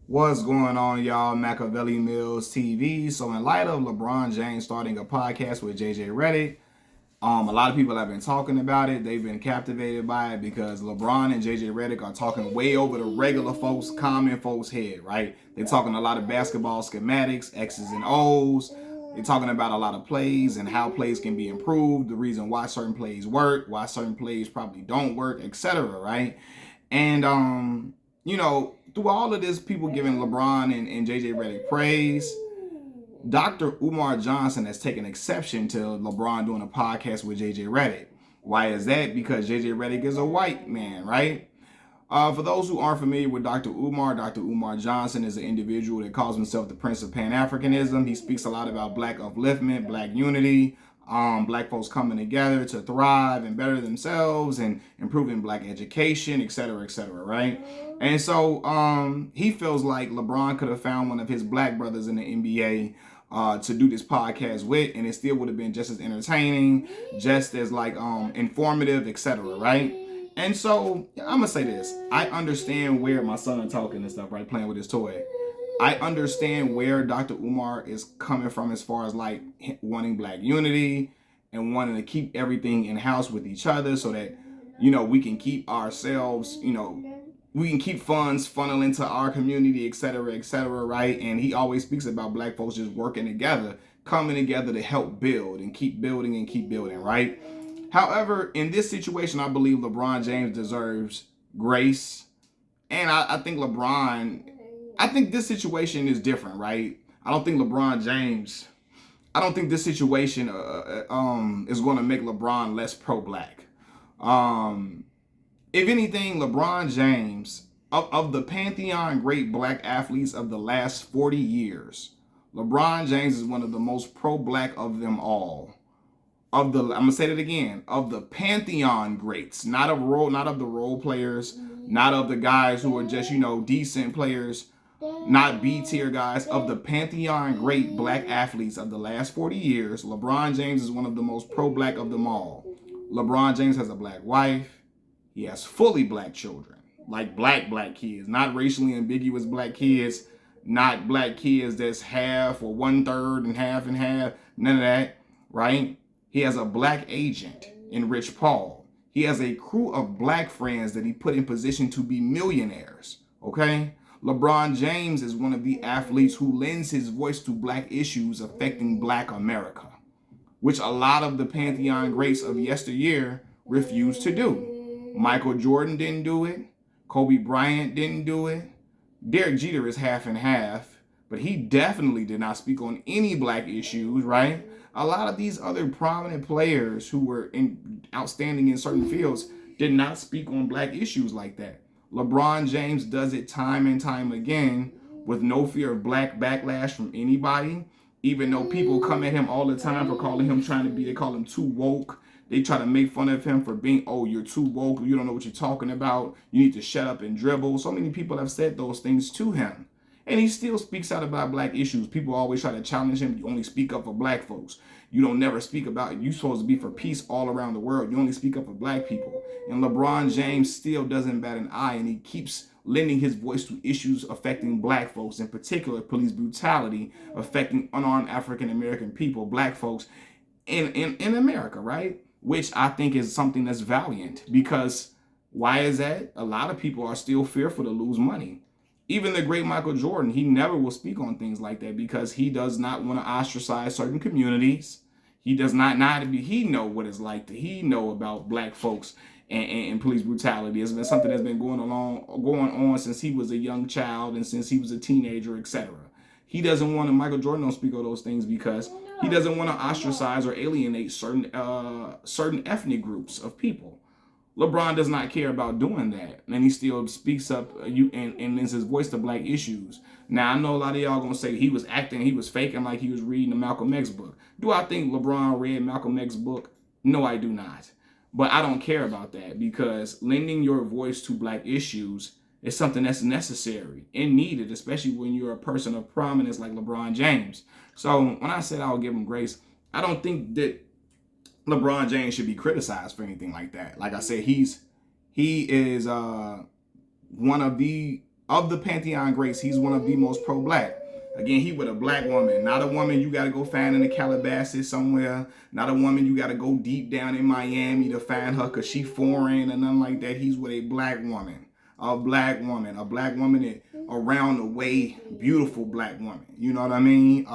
What's going on, y'all? Machiavelli Mills TV. So, in light of LeBron James starting a podcast with JJ Redick, a lot of people have been talking about it. They've been captivated by it because LeBron and JJ Redick are talking way over the regular folks, common folks' head, right? They're talking a lot of basketball schematics, X's and O's. They're talking about a lot of plays and how plays can be improved, the reason why certain plays work, why certain plays probably don't work, etc. Right? And through all of this, people giving LeBron and JJ Redick praise. Dr. Umar Johnson has taken exception to LeBron doing a podcast with JJ Redick. Why is that? Because JJ Redick is a white man, right? For those who aren't familiar with Dr. Umar Johnson is an individual that calls himself the Prince of Pan-Africanism. He speaks a lot about black upliftment, black unity, black folks coming together to thrive and better themselves and improving black education, etc., right? And so he feels like LeBron could have found one of his black brothers in the NBA to do this podcast with, and it still would have been just as entertaining, just as informative, etc., right? And so I'm gonna say this: I understand where my son is talking and stuff, right, playing with his toy. I understand where Dr. Umar is coming from as far as like wanting black unity and wanting to keep everything in house with each other, so that we can keep ourselves, we can keep funds funneling to our community, etc., right? And he always speaks about black folks just working together, coming together to help build and keep building, right? However, in this situation, I believe LeBron James deserves grace. And I think this situation is different, right? I don't think this situation is going to make LeBron less pro-black. If anything, LeBron James, of the pantheon great black athletes of the last 40 years, LeBron James is one of the most pro-black of them all. I'm gonna say that again, of the pantheon greats, not of the role players, not of the guys who are just decent players, not B tier guys, of the pantheon great black athletes of the last 40 years. LeBron James is one of the most pro-black of them all. LeBron James has a black wife. He has fully black children, like black kids, not racially ambiguous black kids, not black kids that's half or 1/3 and half, none of that, right? He has a black agent in Rich Paul. He has a crew of black friends that he put in position to be millionaires, okay? LeBron James is one of the athletes who lends his voice to black issues affecting black America, which a lot of the pantheon greats of yesteryear refused to do. Michael Jordan didn't do it. Kobe Bryant didn't do it. Derek Jeter is half and half, but he definitely did not speak on any black issues, right? A lot of these other prominent players who were outstanding in certain fields did not speak on black issues like that. LeBron James does it time and time again with no fear of black backlash from anybody, even though people come at him all the time for calling him they call him too woke. They try to make fun of him for being, oh, you're too woke, you don't know what you're talking about, you need to shut up and dribble. So many people have said those things to him. And he still speaks out about black issues. People always try to challenge him. You only speak up for black folks. You don't never speak about, you're supposed to be for peace all around the world. You only speak up for black people. And LeBron James still doesn't bat an eye, and he keeps lending his voice to issues affecting black folks, in particular police brutality affecting unarmed African American people, black folks in America, right? Which I think is something that's valiant, because why is that? A lot of people are still fearful to lose money. Even the great Michael Jordan, he never will speak on things like that because he does not want to ostracize certain communities. He does not he know what it's like he know about black folks and police brutality. It's been something that's been going on since he was a young child and since he was a teenager, etc. He doesn't want to, Michael Jordan don't speak of those things because he doesn't want to ostracize or alienate certain ethnic groups of people. LeBron does not care about doing that, and he still speaks up and lends his voice to black issues. Now, I know a lot of y'all gonna say he was faking like he was reading the Malcolm X book. Do I think LeBron read Malcolm X's book? No, I do not. But I don't care about that, because lending your voice to black issues is something that's necessary and needed, especially when you're a person of prominence like LeBron James. So when I said I'll give him grace, I don't think that LeBron James should be criticized for anything like that. Like I said, he is one of the Of the Pantheon greats, he's one of the most pro-black. Again, he with a black woman, not a woman you got to go find in the Calabasas somewhere, not a woman you got to go deep down in Miami to find her because she foreign or nothing like that. He's with a black woman, a black woman that around the way, beautiful black woman. You know what I mean?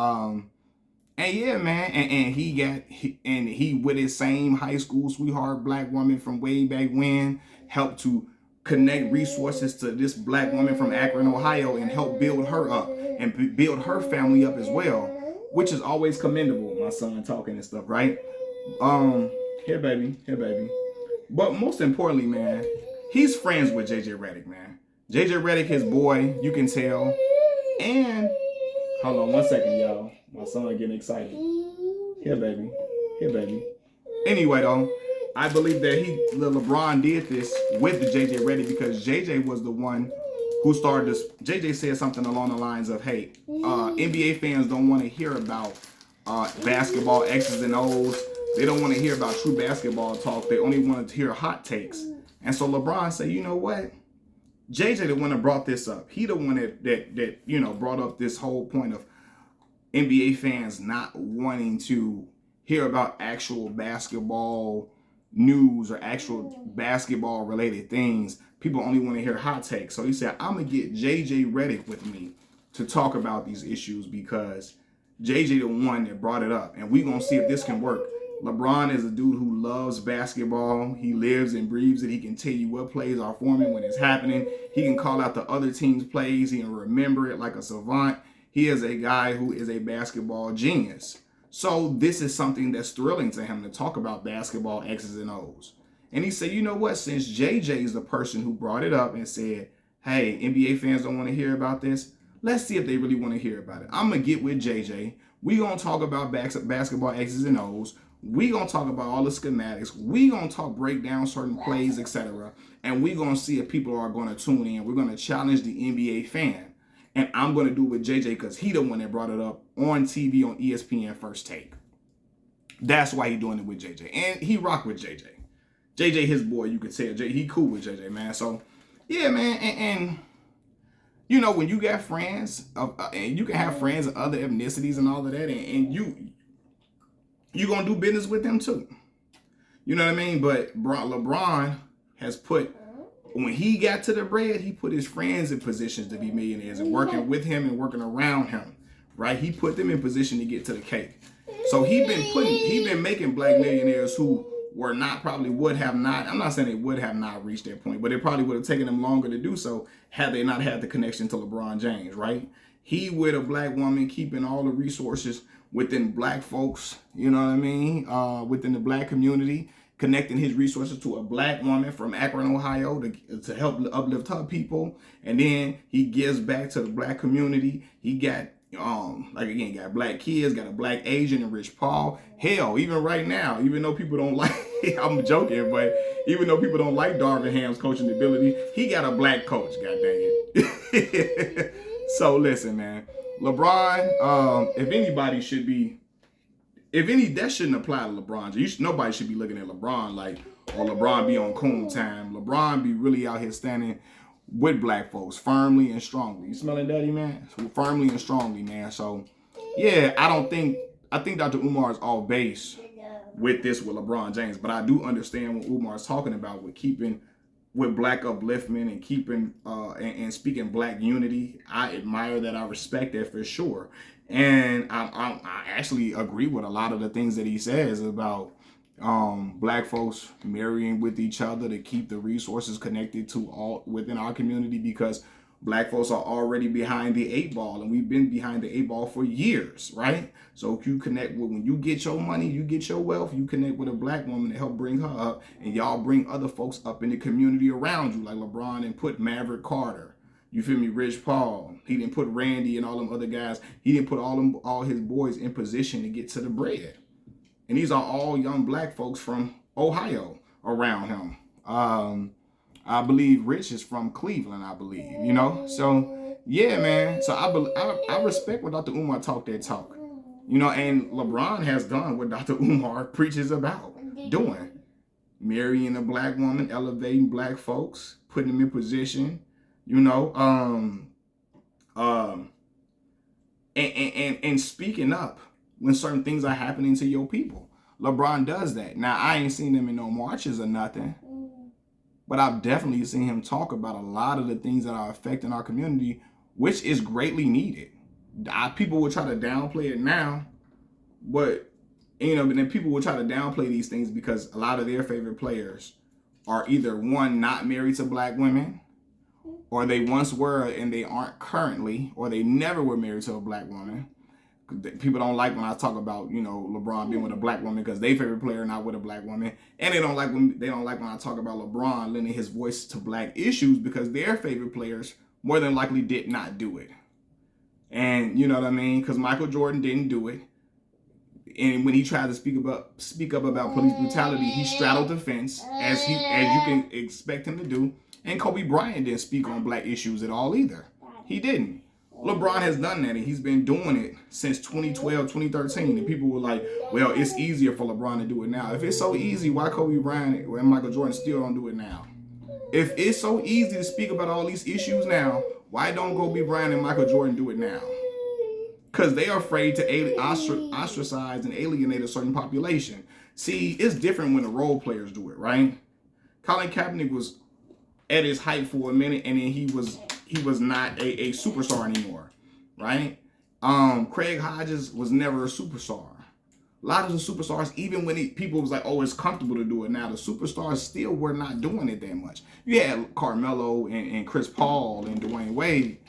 And yeah, man, and he with his same high school sweetheart black woman from way back when helped to connect resources to this black woman from Akron, Ohio, and help build her up and build her family up as well, which is always commendable. My son talking and stuff, right? Here, baby. But most importantly, man, he's friends with JJ Redick, man. JJ Redick, his boy, you can tell. And hold on 1 second, y'all. My son getting excited. Here, baby. Anyway, though, I believe that LeBron did this with the JJ Redick because JJ was the one who started this. JJ said something along the lines of, hey, NBA fans don't want to hear about basketball X's and O's. They don't want to hear about true basketball talk. They only want to hear hot takes. And so LeBron said, you know what? JJ the one that brought this up. He the one that brought up this whole point of NBA fans not wanting to hear about actual basketball news or actual basketball related things. People only want to hear hot takes. So he said, I'm going to get JJ Redick with me to talk about these issues because JJ the one that brought it up. And we're going to see if this can work. LeBron is a dude who loves basketball. He lives and breathes it. He can tell you what plays are forming when it's happening. He can call out the other team's plays. He can remember it like a savant. He is a guy who is a basketball genius. So this is something that's thrilling to him to talk about basketball X's and O's. And he said, you know what? Since JJ is the person who brought it up and said, hey, NBA fans don't want to hear about this. Let's see if they really want to hear about it. I'm going to get with JJ. We're going to talk about basketball X's and O's. We're going to talk about all the schematics. We're going to break down certain plays, etc. And we're going to see if people are going to tune in. We're going to challenge the NBA fan. And I'm going to do it with JJ because he the one that brought it up on TV on ESPN First Take. That's why he doing it with JJ. And he rock with JJ. JJ, his boy, you could tell. He cool with JJ, man. So, yeah, man. And you know, when you got friends, and you can have friends of other ethnicities and all of that, and you going to do business with them too. You know what I mean? But LeBron has put, when he got to the bread, he put his friends in positions to be millionaires and working with him and working around him, right? He put them in position to get to the cake. So he been making black millionaires who were not, probably would have not, I'm not saying they would have not reached that point, but it probably would have taken them longer to do so had they not had the connection to LeBron James, right? He with a black woman, keeping all the resources within black folks, you know what I mean? Within the black community, connecting his resources to a black woman from Akron, Ohio to help uplift her people. And then he gives back to the black community. He got, got black kids, got a black Asian and Rich Paul. Hell, even right now, even though people don't like, I'm joking, but even though people don't like Darvin Ham's coaching ability, he got a black coach, god dang it. So listen, man, LeBron, if anybody should be, that shouldn't apply to LeBron. Nobody should be looking at LeBron like, or LeBron be on coon time. LeBron be really out here standing with black folks firmly and strongly. You smelling daddy, man? Firmly and strongly, man. So, yeah, I think Dr. Umar is off base with this with LeBron James, but I do understand what Umar is talking about with keeping with black upliftment and keeping and speaking black unity. I admire that. I respect that for sure. And I actually agree with a lot of the things that he says about black folks marrying with each other to keep the resources connected to all within our community, because black folks are already behind the 8 ball, and we've been behind the 8 ball for years, right? So if you connect with, when you get your money, you get your wealth, you connect with a black woman to help bring her up, and y'all bring other folks up in the community around you, like LeBron and put Maverick Carter. You feel me? Rich Paul. He didn't put Randy and all them other guys. He didn't put all his boys in position to get to the bread. And these are all young black folks from Ohio around him. I believe Rich is from Cleveland, I believe, you know? So, yeah, man. So I respect when Dr. Umar talk that talk. You know, and LeBron has done what Dr. Umar preaches about doing. Marrying a black woman, elevating black folks, putting them in position You know, um, and speaking up when certain things are happening to your people. LeBron does that. Now, I ain't seen him in no marches or nothing, but I've definitely seen him talk about a lot of the things that are affecting our community, which is greatly needed. People will try to downplay it now, but but then people will try to downplay these things because a lot of their favorite players are either one, not married to black women, or they once were and they aren't currently, or they never were married to a black woman. People don't like when I talk about, LeBron being with a black woman because their favorite player not with a black woman, and they don't like when I talk about LeBron lending his voice to black issues because their favorite players more than likely did not do it. And you know what I mean? Because Michael Jordan didn't do it. And when he tried to speak up about police brutality, he straddled the fence as you can expect him to do. And Kobe Bryant didn't speak on black issues at all either. He didn't. LeBron has done that, and he's been doing it since 2012, 2013. And people were like, well, it's easier for LeBron to do it now. If it's so easy, why Kobe Bryant and Michael Jordan still don't do it now? If it's so easy to speak about all these issues now, why don't Kobe Bryant and Michael Jordan do it now? Because they are afraid to ostracize and alienate a certain population. See, it's different when the role players do it, right? Colin Kaepernick was at his height for a minute, and then he was not a superstar anymore, right? Craig Hodges was never a superstar. A lot of the superstars, even when people was like, oh, it's comfortable to do it now, the superstars still were not doing it that much. You had Carmelo and Chris Paul and Dwayne Wade,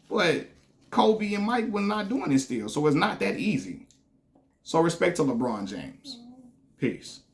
but Kobe and Mike were not doing it still. So it's not that easy. So respect to LeBron James. Peace.